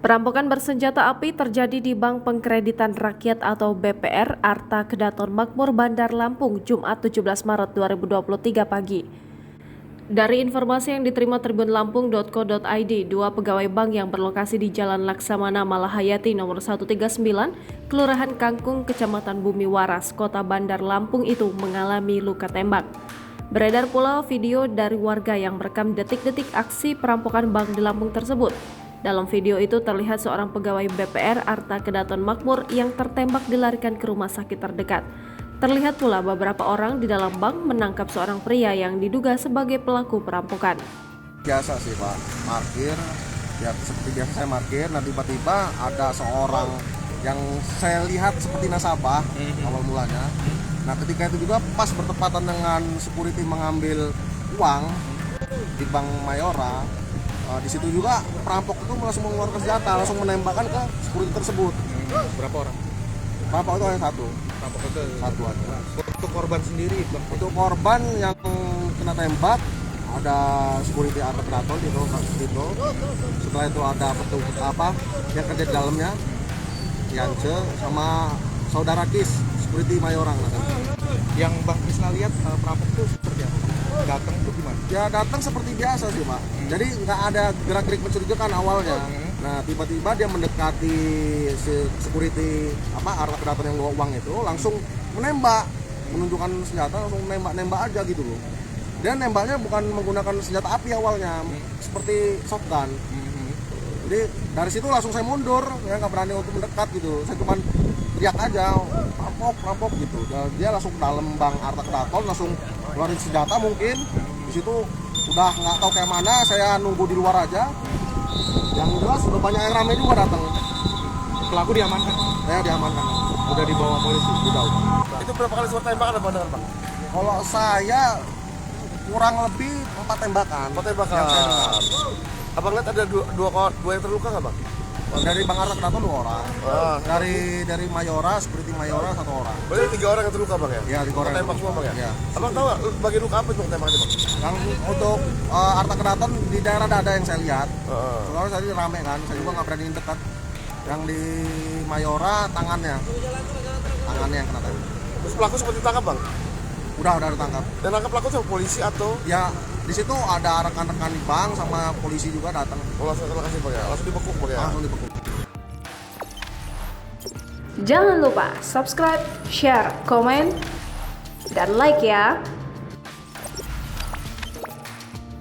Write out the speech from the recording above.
Perampokan bersenjata api terjadi di Bank Pengkreditan Rakyat atau BPR Arta Kedaton Makmur Bandar Lampung, Jumat 17 Maret 2023 pagi. Dari informasi yang diterima tribunlampung.co.id, dua pegawai bank yang berlokasi di Jalan Laksamana Malahayati nomor 139, Kelurahan Kangkung, Kecamatan Bumi Waras, Kota Bandar Lampung itu mengalami luka tembak. Beredar pula video dari warga yang merekam detik-detik aksi perampokan bank di Lampung tersebut. Dalam video itu terlihat seorang pegawai BPR Arta Kedaton Makmur yang tertembak dilarikan ke rumah sakit terdekat. Terlihat pula beberapa orang di dalam bank menangkap seorang pria yang diduga sebagai pelaku perampokan. Biasa sih Pak, parkir, ya seperti biasa saya parkir, nah tiba-tiba ada seorang yang saya lihat seperti nasabah awal mulanya. Nah ketika itu juga pas bertepatan dengan security mengambil uang di Bank Mayora, di situ juga perampok itu langsung mengeluarkan senjata, langsung menembakkan ke security tersebut. Berapa orang? Perampok itu hanya satu. Perampok itu Satu aja. Untuk korban sendiri, Bang. Untuk korban yang kena tembak ada security Arta Kedaton gitu. Setelah itu ada petugas yang kerja di dalamnya, Yance sama saudara Kis, security Mayorang. Yang Bang Krisna lihat perampok itu seperti apa? Datang itu gimana? Ya datang seperti biasa sih Pak. Jadi nggak ada gerak-gerik mencurigakan awalnya. Nah tiba-tiba dia mendekati security Arta Kedaton yang bawa uang itu, langsung menembak, menunjukkan senjata, langsung nembak aja gitu loh. Dia nembaknya bukan menggunakan senjata api awalnya, seperti shotgun. Jadi dari situ langsung saya mundur, ya nggak berani untuk mendekat gitu. Saya cuma teriak aja, perampok gitu. Dan dia langsung ke dalam Bank Arta Kedaton, langsung keluarin senjata mungkin. Di situ udah nggak tahu kayak mana, saya nunggu di luar aja. Yang jelas udah banyak yang ramai juga datang. Pelaku diamankan? Saya diamankan. Udah dibawa polisi? Udah. Itu berapa kali suara tembakan apa benar, Bang? Kalau saya kurang lebih 4 tembakan. 4 tembakan. Yang saya dengar. Abang lihat ada dua yang terluka nggak, Bang? Dari Bank Arta Kedaton 2 orang. Dari Mayora, security Mayora 1 orang. Berarti 3 orang yang terluka, Bang ya? Ya, 3 orang. Tembak semua, Bang ya? Ya. Abang tahu nggak bagian luka apa itu tembaknya, Bang? Yang untuk Arta Kedaton di daerah dada yang saya lihat. Soalnya tadi rame kan, saya juga nggak berani dekat. Yang di Mayora tangannya yang kena tembak. Terus pelaku sempat ditangkap, Bang? Udah ditangkap. Dan nangkap pelaku sama polisi atau? Ya di situ ada rekan-rekan di bank sama polisi juga datang. Oh, langsung kasih, Bang ya? Langsung dibekuk, Bang ya? Langsung dibekuk. Jangan lupa subscribe, share, komen, dan like ya.